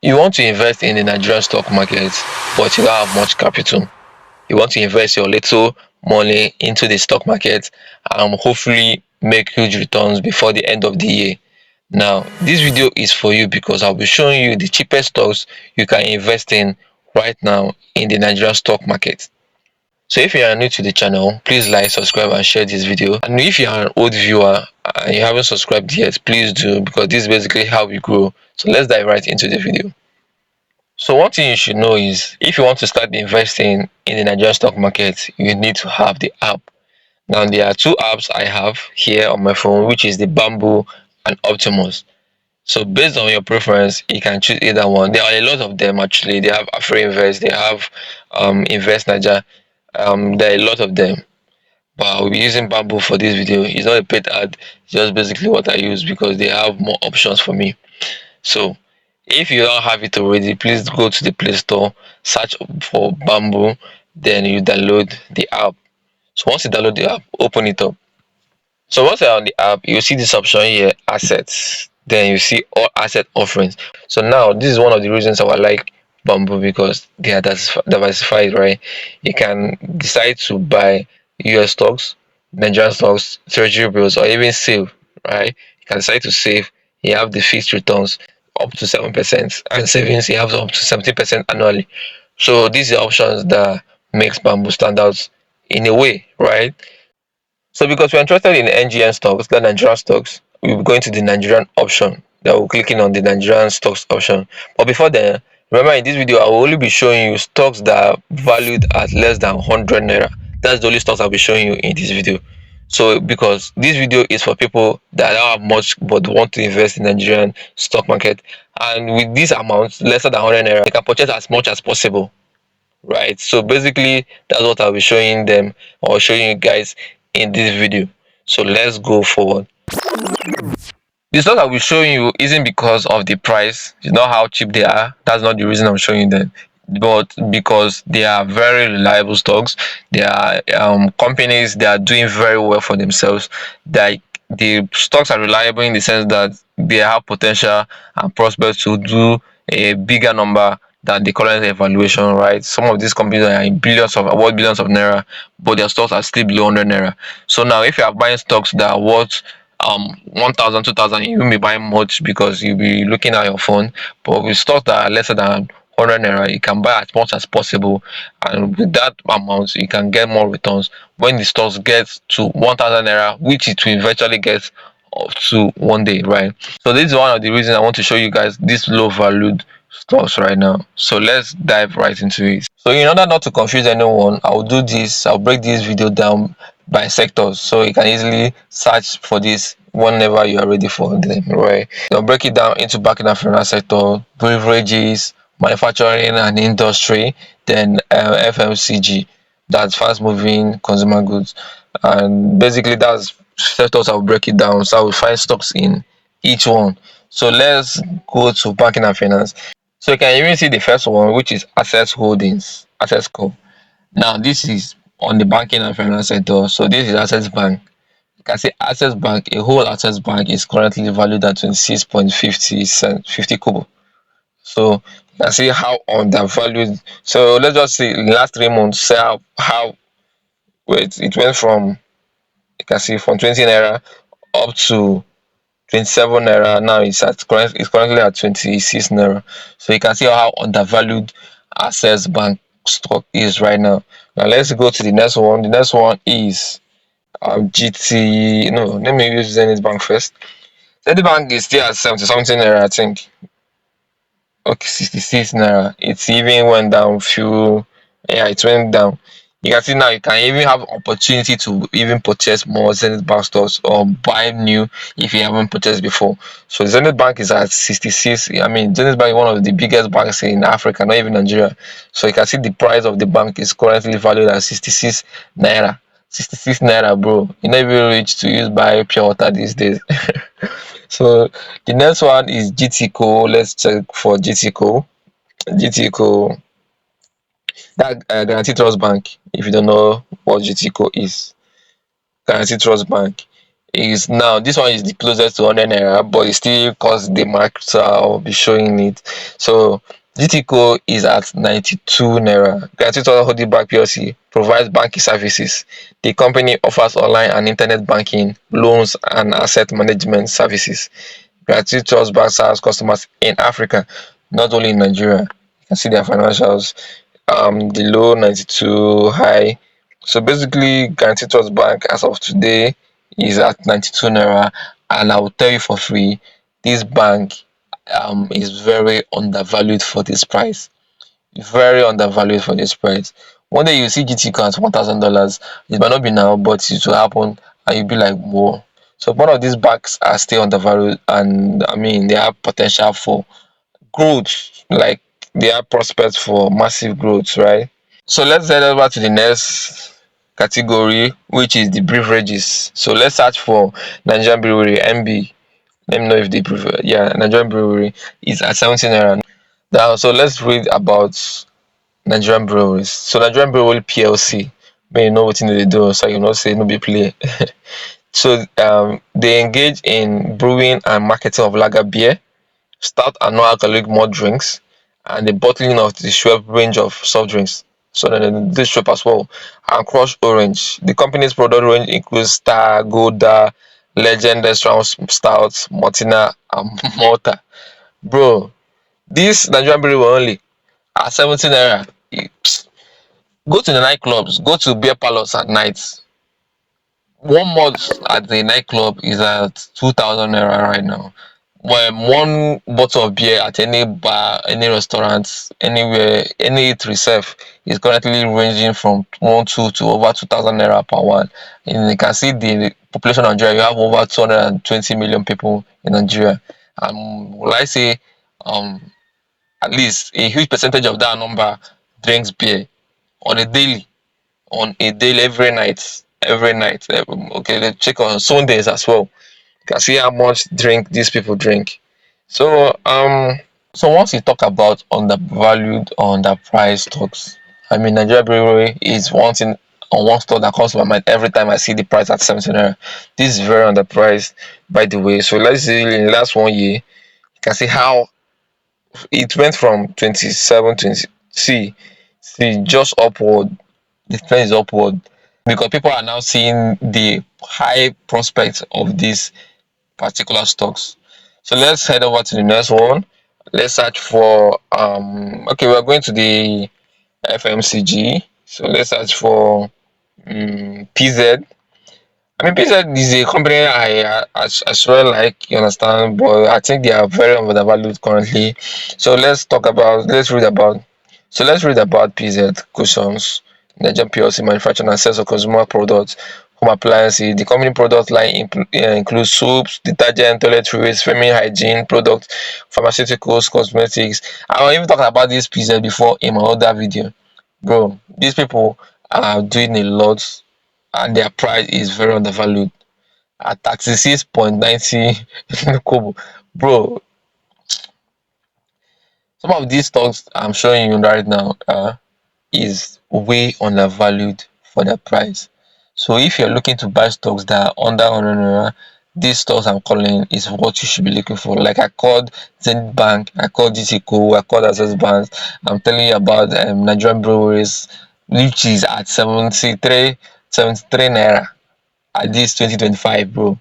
You want to invest in the Nigerian stock market, but you don't have much capital. You want to invest your little money into the stock market and hopefully make huge returns before the end of the year. Now, this video is for you because I'll be showing you the cheapest stocks you can invest in right now in the Nigerian stock market. So if you are new to the channel, please like, subscribe and share this video. And if you are an old viewer and you haven't subscribed yet, please do, because this is basically how we grow. So let's dive right into the video. So one thing you should know is if you want to start investing in the Nigerian stock market, you need to have the app. Now there are two apps I have here on my phone, which is the Bamboo and Optimus. So based on your preference, you can choose either one. There are a lot of them actually. They have AfroInvest, they have Invest Niger. There are a lot of them. But I'll be using Bamboo for this video. It's not a paid ad, it's just basically what I use because they have more options for me. So if you don't have it already, please go to the Play Store, search for Bamboo, then you download the app. So once you download the app, open it up. So once you're on the app, you see this option here, assets. Then you see all asset offerings. So now this is one of the reasons I like Bamboo because they are diversified, right? You can decide to buy US stocks, Nigerian stocks, treasury bills, or even save, right? You can decide to save. You have the fixed returns up to 7%, and savings you have up to 70% annually. So these are options that makes Bamboo stand out in a way, right? So because we're interested in NGN stocks, the Nigerian stocks, we'll be going to the Nigerian option. Then we're clicking on the Nigerian stocks option. But before then, remember in this video, I will only be showing you stocks that are valued at less than 100 naira. That's the only stocks I'll be showing you in this video. So because this video is for people that don't have much but want to invest in Nigerian stock market, and with these amounts lesser than 100 naira, they can purchase as much as possible, right? So basically that's what I'll be showing them or showing you guys in this video. So let's go forward. The stock I'll be showing you isn't because of the price, it's not how cheap they are, that's not the reason I'm showing you them, but because they are very reliable stocks. They are companies that are doing very well for themselves. Like the stocks are reliable in the sense that they have potential and prospects to do a bigger number than the current evaluation, right? Some of these companies are in billions of naira, but their stocks are still below 100 naira. So now if you are buying stocks that are worth 1,000, 2,000, you won't be buying much because you'll be looking at your phone. But with stocks that are lesser than 100 naira, you can buy as much as possible, and with that amount you can get more returns when the stocks get to 1,000 naira, which it will eventually get up to one day, right? So this is one of the reasons I want to show you guys this low valued stocks right now. So let's dive right into it. So in order not to confuse anyone, I'll break this video down by sectors so you can easily search for this whenever you are ready for them, right? I'll break it down into banking and finance sector, beverages, manufacturing and industry, then FMCG, that's fast moving consumer goods. And basically that's sectors. I'll break it down, so I will find stocks in each one. So let's go to banking and finance. So you can even see the first one, which is Access Holdings, Access Co. Now this is on the banking and finance sector. So this is Access Bank. You can see Access Bank, a whole Access Bank is currently valued at 26.50 cent 50 kobo. So you can see how undervalued. So let's just see in the last 3 months, see how wait, it went from, you can see from 20 naira up to 27 naira. Now it's currently at 26 naira. So you can see how undervalued Access Bank stock is right now. Now let's go to the next one. The next one is GT. No, let me use Zenith Bank first. Zenith Bank is still at 70 something naira, I think. Okay, 66 naira. It even went down few. Yeah, it went down. You can see now you can even have opportunity to even purchase more Zenith Bank stocks or buy new if you haven't purchased before. So Zenith Bank is at 66. I mean, Zenith Bank is one of the biggest banks in Africa, not even Nigeria. So you can see the price of the bank is currently valued at 66 naira. 66 naira, bro. You not even rich to use buy pure water these days. So the next one is GTCO. Let's check for GTCO. GTCO, that Guarantee Trust Bank. If you don't know what GTCO is, Guarantee Trust Bank is now this one is the closest to 100 naira, but it still costs the mark, so I'll be showing it. So GTCO is at 92 naira. Guaranteed Trust Holding Bank PLC provides banking services. The company offers online and internet banking, loans, and asset management services. Guaranteed Trust Bank serves customers in Africa, not only in Nigeria. You can see their financials. The low 92, high. So basically, Guaranteed Trust Bank as of today is at 92 naira, and I will tell you for free, this bank is very undervalued for this price. Very undervalued for this price. One day you see GT at $1,000. It might not be now, but it will happen, and you'll be like, whoa. So one of these banks are still undervalued, and I mean they have potential for growth, like they have prospects for massive growth, right? So let's head over to the next category, which is the beverages. So let's search for Nigerian Brewery (NB). Let me know if the yeah, Nigerian Brewery is at 17 naira. Now, so let's read about Nigerian breweries. So Nigerian Brewery PLC, may you know what they do, so you not say no be play. So they engage in brewing and marketing of lager beer, stout and non-alcoholic malt drinks, and the bottling of the Schweppes range of soft drinks. So then this Schweppes as well, and Crush Orange. The company's product range includes Star, Gouda, Legend, Strong Stouts, Martina, and Malta. Bro, this Nigerian brewery will only at 17 naira. Go to the nightclubs, go to beer parlors at night. One month at the nightclub is at 2,000 naira right now. Well, one bottle of beer at any bar, any restaurant, anywhere, any eatery sef is currently ranging from 1 2 to over 2,000 naira per one. And you can see the population of Nigeria. You have over 220 million people in Nigeria. Will I say, um, at least a huge percentage of that number drinks beer on a daily, every night. Okay, let's check on Sundays as well. You can see how much drink these people drink. So so once you talk about undervalued or underpriced stocks, I mean Nigeria Brewery is one thing on one stock that comes to my mind every time I see the price at 17 naira. This is very underpriced, by the way. So let's see in the last 1 year, you can see how it went from 27 20. See just upward. The trend is upward because people are now seeing the high prospects of these particular stocks. So let's head over to the next one. Let's search for okay, we're going to the FMCG. So let's search for PZ. I mean, PZ is a company I swear like, you understand, but I think they are very undervalued currently. So let's read about PZ Cushions, Nigerian PLC manufacturing and sales of consumer products, home appliances. The company product line includes soaps, detergent, toiletries, feminine hygiene products, pharmaceuticals, cosmetics. I even talked about this PZ before in my other video. Bro, these people are doing a lot and their price is very undervalued at 36.90 kobo. Bro, some of these stocks I'm showing you right now is way undervalued for their price. So if you're looking to buy stocks that are under 100 naira, these stocks I'm calling is what you should be looking for. Like I called Zenith Bank, I called GTCO, I called Access Bank. I'm telling you about Nigerian breweries, which is at 73 naira at this 2025, bro.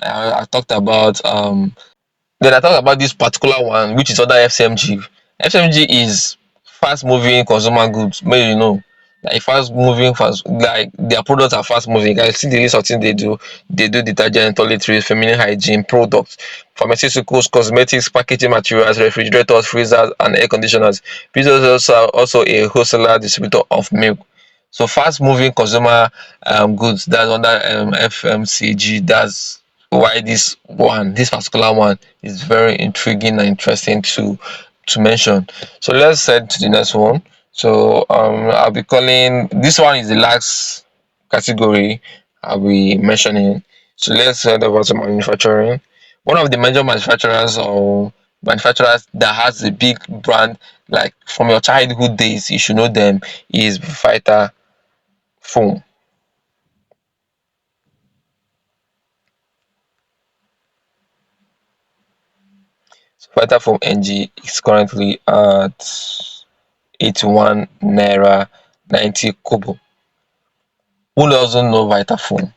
I talked about then I talked about this particular one, which is under FCMG. FCMG is fast moving consumer goods, may you know. Like fast moving, fast like their products are fast moving. You can see the list of things they do. They do detergent, toiletries, feminine hygiene products, pharmaceuticals, cosmetics, packaging materials, refrigerators, freezers, and air conditioners. This is also a wholesaler distributor of milk. So fast moving consumer goods, that's under FMCG. That's why this particular one is very intriguing and interesting to mention. So let's head to the next one. So I'll be calling this one is the last category I'll be mentioning. So let's head over to manufacturing. One of the major manufacturers that has a big brand, like from your childhood days, you should know them, is Vita Foam. Vitafoam NG is currently at 81 naira 90 kobo. Who doesn't know Vitafoam?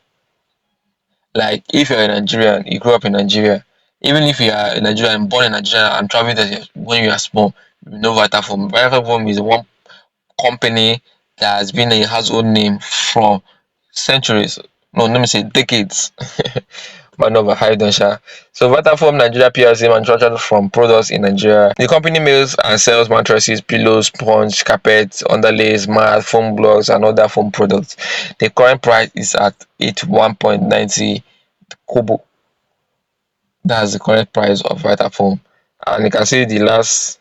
Like if you're a Nigerian, you grew up in Nigeria, even if you are a Nigerian, born in Nigeria and traveled there when you are small, you know Vitafoam. Vitafoam is one company that has been a household name for centuries. No, let me say decades. Man overhyped on sha. So Vitafoam Nigeria PLC manufactured from products in Nigeria. The company makes and sells mattresses, pillows, sponge, carpets, underlays, mat, foam blocks, and other foam products. The current price is at 81.90 kobo. That's the current price of Vitafoam. And you can see the last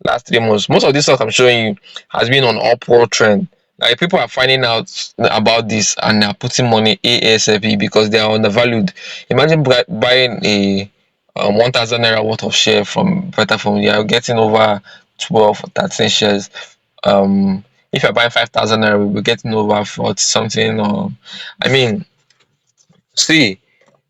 3 months, most of this stuff I'm showing you has been on upward trend. Like people are finding out about this and are putting money ASAP because they are undervalued. Imagine buying a 1,000 naira worth of share from Vitafoam. You are getting over 12 or 13 shares. If you're buying 5,000 naira, we'll be getting over 40 something. Or I mean, see,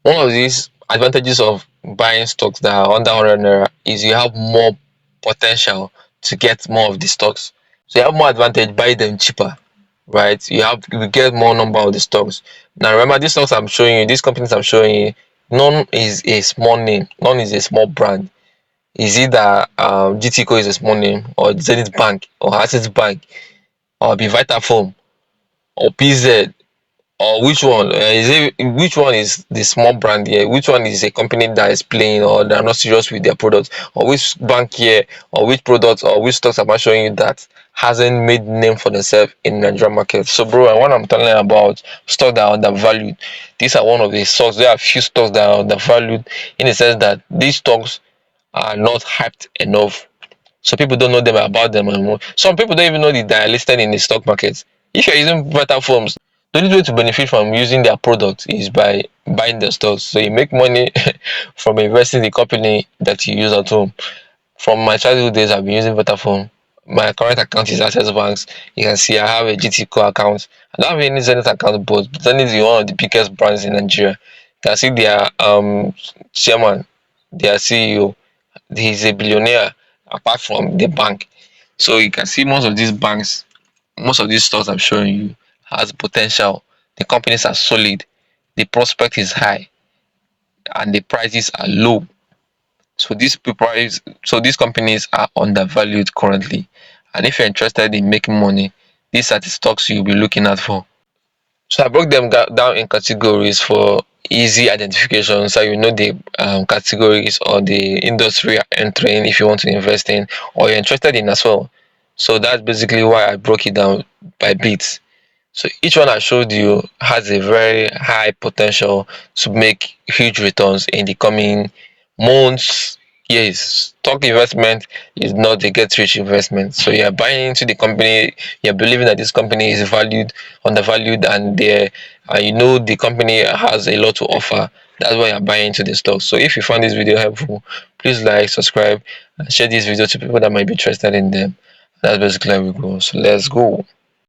one of these advantages of buying stocks that are under 100 naira is you have more potential to get more of the stocks. So you have more advantage, buy them cheaper, right? You get more number of the stocks. Now remember, these stocks I'm showing you, these companies I'm showing you, none is a small name, none is a small brand. Is either GTCO is a small name, or Zenith Bank, or Access Bank, or be Vitafoam, or PZ, or which one is the small brand here, which one is a company that is playing or they are not serious with their products, or which bank here, or which products or which stocks am I showing you that hasn't made name for themselves in Nigerian market. So bro, and when I'm telling about stocks that are undervalued, these are one of the stocks. There are a few stocks that are undervalued in the sense that these stocks are not hyped enough, so people don't know them about them anymore. Some people don't even know that they are listed in the stock market. If you're using better firms, the only way to benefit from using their product is by buying the stocks. So you make money from investing in the company that you use at home. From my childhood days, I've been using Vodafone. My current account is Access Banks. You can see I have a GTCO account. I don't have any Zenith account, but Zenith is one of the biggest brands in Nigeria. You can see their chairman, their CEO. He's a billionaire apart from the bank. So you can see most of these banks, most of these stocks I'm showing you has potential. The companies are solid, the prospect is high, and the prices are low. So these companies are undervalued currently. And if you're interested in making money, these are the stocks you'll be looking at for. So I broke them down in categories for easy identification, so you know the categories or the industry you're entering if you want to invest in or you're interested in as well. So that's basically why I broke it down by bits. So each one I showed you has a very high potential to make huge returns in the coming months, years. Stock investment is not a get rich investment. So you're buying into the company, you're believing that this company is valued, undervalued, and you know the company has a lot to offer. That's why you're buying into the stock. So if you found this video helpful, please like, subscribe, and share this video to people that might be interested in them. That's basically how we go. So let's go.